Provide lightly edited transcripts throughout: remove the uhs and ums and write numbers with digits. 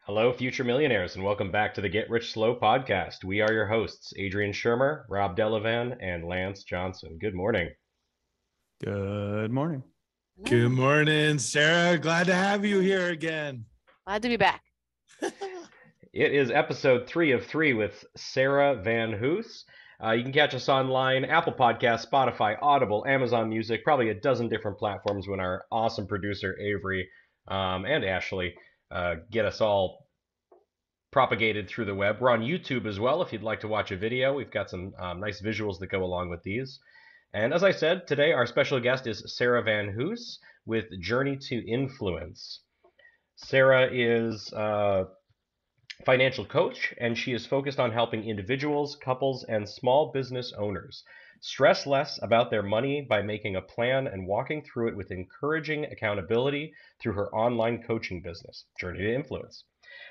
Hello, future millionaires, and welcome back to the Get Rich Slow podcast. We are your hosts, Adrian Shermer, Rob Delavan, and Lance Johnson. Good morning. Good morning. Good morning, Sarah. Glad to have you here again. Glad to be back. It is episode 3 of 3 with Sarah Vanhoose. You can catch us online, Apple Podcasts, Spotify, Audible, Amazon Music, probably a dozen different platforms when our awesome producer, Avery, and Ashley get us all propagated through the web. We're on YouTube as well if you'd like to watch a video. We've got some nice visuals that go along with these. And as I said, today our special guest is Sarah Vanhoose with Journey to Influence. Sarah is a financial coach, and she is focused on helping individuals, couples, and small business owners stress less about their money by making a plan and walking through it with encouraging accountability through her online coaching business, Journey to Influence.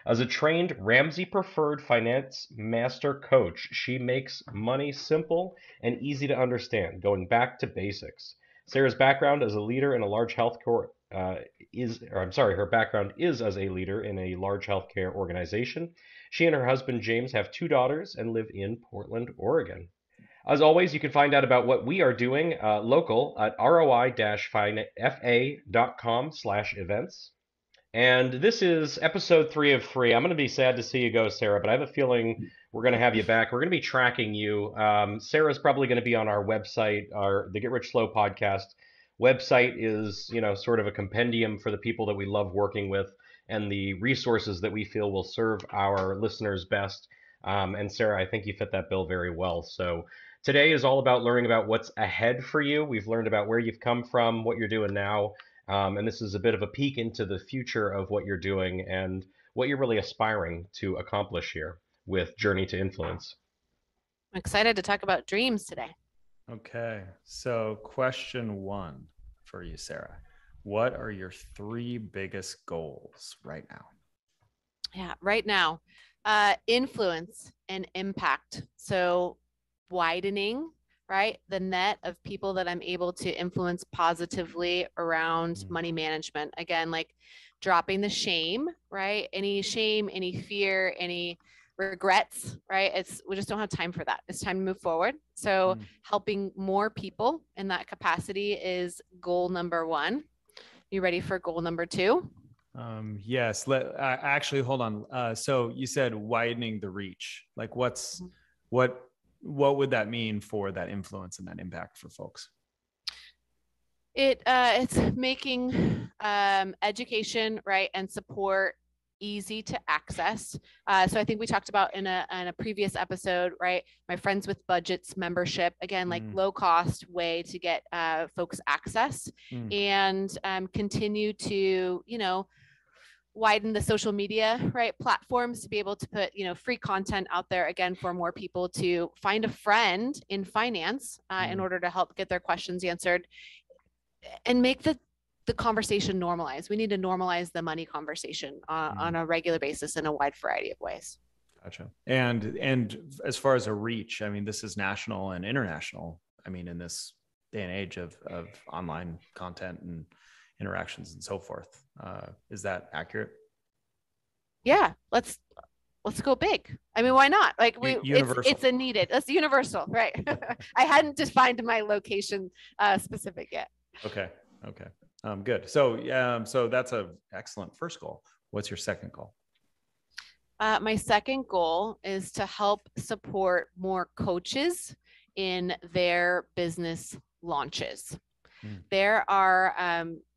As a trained Ramsey Preferred Finance Master Coach, she makes money simple and easy to understand, going back to basics. Sarah's background as a leader in a large healthcare her background is as a leader in a large healthcare organization. She and her husband James have 2 daughters and live in Portland, Oregon. As always, you can find out about what we are doing local at roi-fa.com/events. And this is episode 3 of 3. I'm going to be sad to see you go, Sarah, but I have a feeling we're going to have you back. We're going to be tracking you. Sarah's probably going to be on our website, the Get Rich Slow podcast website is, sort of a compendium for the people that we love working with and the resources that we feel will serve our listeners best. And Sarah, I think you fit that bill very well. So today is all about learning about what's ahead for you. We've learned about where you've come from, what you're doing now. And this is a bit of a peek into the future of what you're doing and what you're really aspiring to accomplish here with Journey to Influence. I'm excited to talk about dreams today. Okay. So question 1 for you, Sarah. What are your 3 biggest goals right now? Yeah, right now, influence and impact. So widening, right, the net of people that I'm able to influence positively around money management. Again, like dropping the shame, right? Any shame, any fear, any regrets, right? We just don't have time for that. It's time to move forward. So helping more people in that capacity is goal number 1. You ready for goal number 2? Yes. Actually, hold on. So you said widening the reach. Like what would that mean for that influence and that impact for folks? It's making education, right, and support easy to access. So I think we talked about in a previous episode, right? My Friends with Budgets membership, again, like low cost way to get folks access and continue to, widen the social media, right, platforms to be able to put, free content out there again for more people to find a friend in finance in order to help get their questions answered and make the conversation normalized. We need to normalize the money conversation on a regular basis in a wide variety of ways. Gotcha. And as far as a reach, I mean, this is national and international. I mean, in this day and age of online content and interactions and so forth, is that accurate? Yeah, let's go big. I mean, why not? Like it's a needed. It's universal, right? I hadn't defined my location specific yet. Okay. Good. So that's an excellent first goal. What's your second goal? My second goal is to help support more coaches in their business launches. There are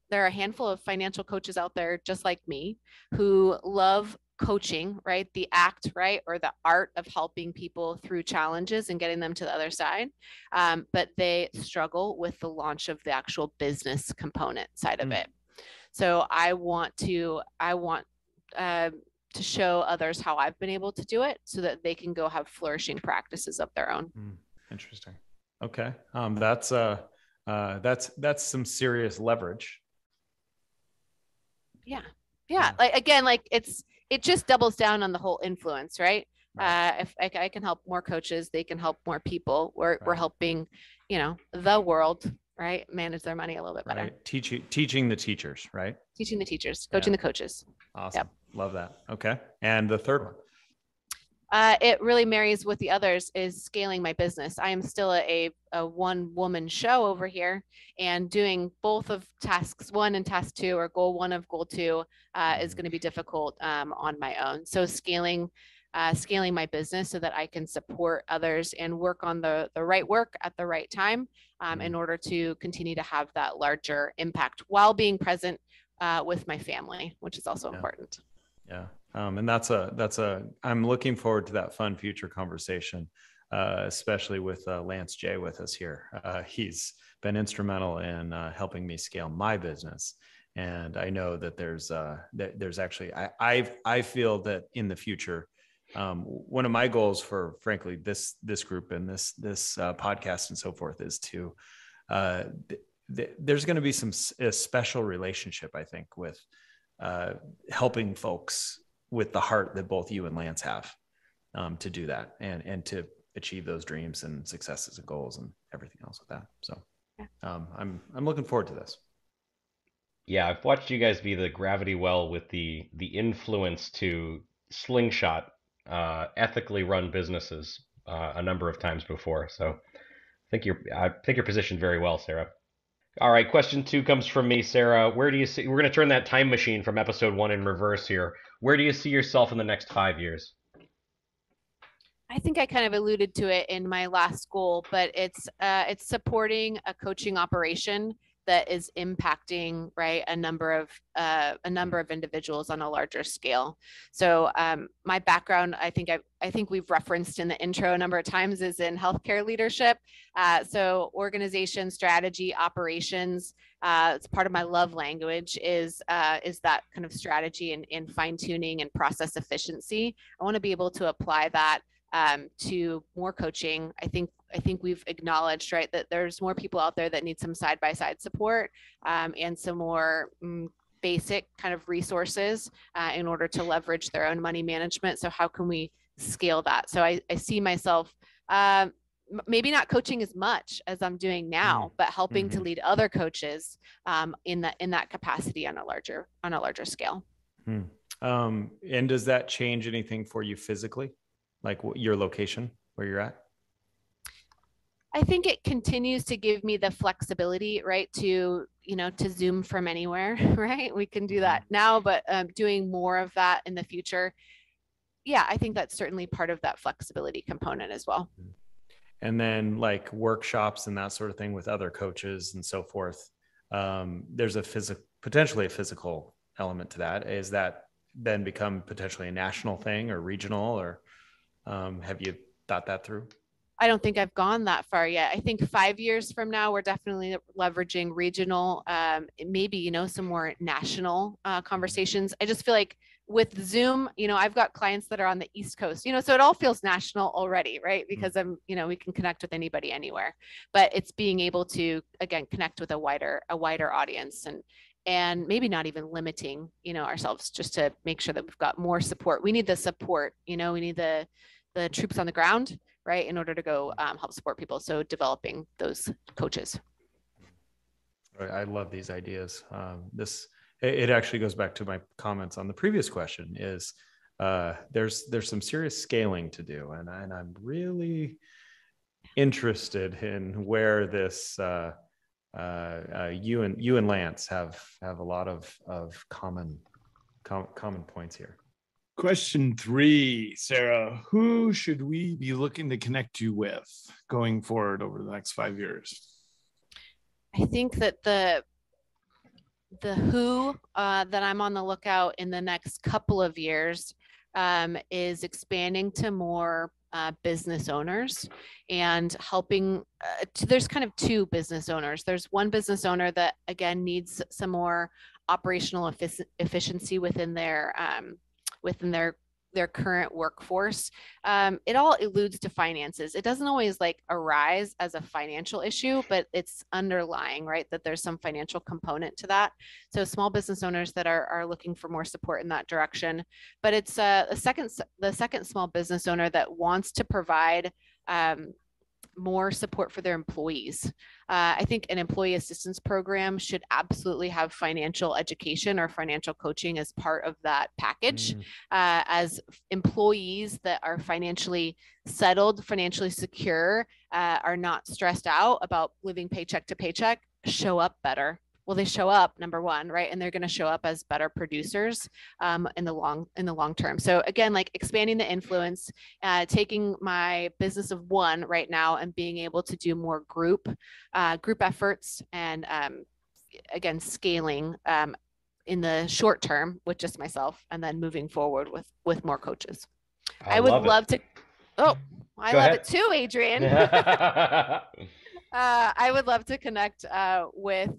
a handful of financial coaches out there just like me who love coaching, right? The act, right? Or the art of helping people through challenges and getting them to the other side. But they struggle with the launch of the actual business component side of it. So I want to show others how I've been able to do it so that they can go have flourishing practices of their own. Interesting. Okay. That's some serious leverage. Yeah. Like, again, like it just doubles down on the whole influence, right? If I can help more coaches, they can help more people. We're helping, the world, right, manage their money a little bit better. Teaching the teachers, right? Teaching the teachers, coaching the coaches. Awesome. Yep. Love that. Okay. And the third one? It really marries with the others is scaling my business. I am still a one woman show over here, and doing both of tasks 1 and task 2, or goal 1 of goal 2 is going to be difficult on my own. So scaling my business so that I can support others and work on the right work at the right time in order to continue to have that larger impact while being present with my family, which is also important. Yeah. And I'm looking forward to that fun future conversation, especially with Lance J with us here. He's been instrumental in helping me scale my business. And I know that there's actually, I feel that in the future, one of my goals for, frankly, this group and this podcast and so forth is to, there's going to be a special relationship, I think, with helping folks with the heart that both you and Lance have to do that and to achieve those dreams and successes and goals and everything else with that. So I'm looking forward to this. Yeah, I've watched you guys be the gravity well with the influence to slingshot ethically run businesses a number of times before. So I think you're positioned very well, Sarah. All right, question 2 comes from me, Sarah. Where do you see, we're going to turn that time machine from episode 1 in reverse here. Where do you see yourself in the next 5 years? I think I kind of alluded to it in my last goal, but it's supporting a coaching operation that is impacting, right, a number of individuals on a larger scale. So my background, I think we've referenced in the intro a number of times, is in healthcare leadership. So organization, strategy, operations. It's part of my love language is that kind of strategy and fine tuning and process efficiency. I want to be able to apply that to more coaching. I think we've acknowledged, right, that there's more people out there that need some side-by-side support and some more basic kind of resources in order to leverage their own money management. So how can we scale that? So I see myself maybe not coaching as much as I'm doing now, but helping to lead other coaches in that capacity on a larger scale. And does that change anything for you physically? Like your location where you're at? I think it continues to give me the flexibility, right, to Zoom from anywhere, right? We can do that now, but doing more of that in the future. Yeah, I think that's certainly part of that flexibility component as well. And then like workshops and that sort of thing with other coaches and so forth. There's potentially a physical element to that. Is that then become potentially a national thing or regional, or have you thought that through? I don't think I've gone that far yet. I think 5 years from now, we're definitely leveraging regional, maybe, some more national conversations. I just feel like with Zoom, I've got clients that are on the East Coast, so it all feels national already, right? Because we can connect with anybody anywhere, but it's being able to, again, connect with a wider audience and maybe not even limiting, ourselves, just to make sure that we've got more support. We need the support, we need the troops on the ground, right, in order to go help support people. So developing those coaches. I love these ideas. It actually goes back to my comments on the previous question. Is there's some serious scaling to do, and I'm really interested in where this you and Lance have a lot of common points here. Question 3, Sarah, who should we be looking to connect you with going forward over the next 5 years? I think that the who that I'm on the lookout in the next couple of years is expanding to more business owners and helping. There's kind of 2 business owners. There's one business owner that, again, needs some more operational efficiency within their current workforce. It all alludes to finances. It doesn't always arise as a financial issue, but it's underlying, right, that there's some financial component to that. So small business owners that are looking for more support in that direction. But it's the second small business owner that wants to provide more support for their employees. I think an employee assistance program should absolutely have financial education or financial coaching as part of that package. As employees that are financially settled, financially secure, are not stressed out about living paycheck to paycheck, show up better. Well, they show up, number one, right? And they're going to show up as better producers in the long term. So again, like expanding the influence, taking my business of one right now and being able to do more group efforts, and again, scaling in the short term with just myself, and then moving forward with more coaches. I would love to. Oh, I love it too, Adrian. I would love to connect with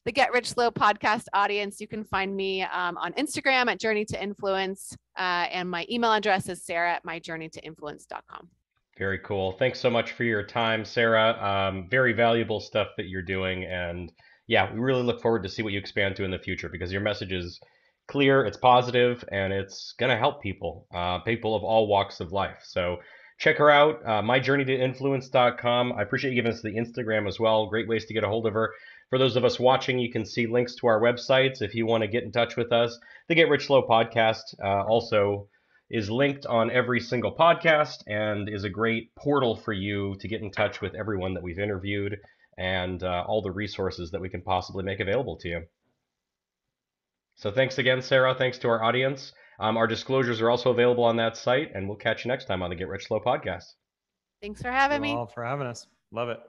the Get Rich Slow podcast audience. You can find me on Instagram at Journey to Influence, and my email address is sarah@myjourneytoinfluence.com. Very cool. Thanks so much for your time, Sarah. Very valuable stuff that you're doing, and yeah, we really look forward to see what you expand to in the future, because your message is clear, it's positive, and it's going to help people, people of all walks of life. So check her out, myjourneytoinfluence.com. I appreciate you giving us the Instagram as well. Great ways to get a hold of her. For those of us watching, you can see links to our websites if you want to get in touch with us. The Get Rich Slow podcast also is linked on every single podcast and is a great portal for you to get in touch with everyone that we've interviewed and all the resources that we can possibly make available to you. So thanks again, Sarah. Thanks to our audience. Our disclosures are also available on that site, and we'll catch you next time on the Get Rich Slow podcast. Thanks for having me. Thank you all for having us. Love it.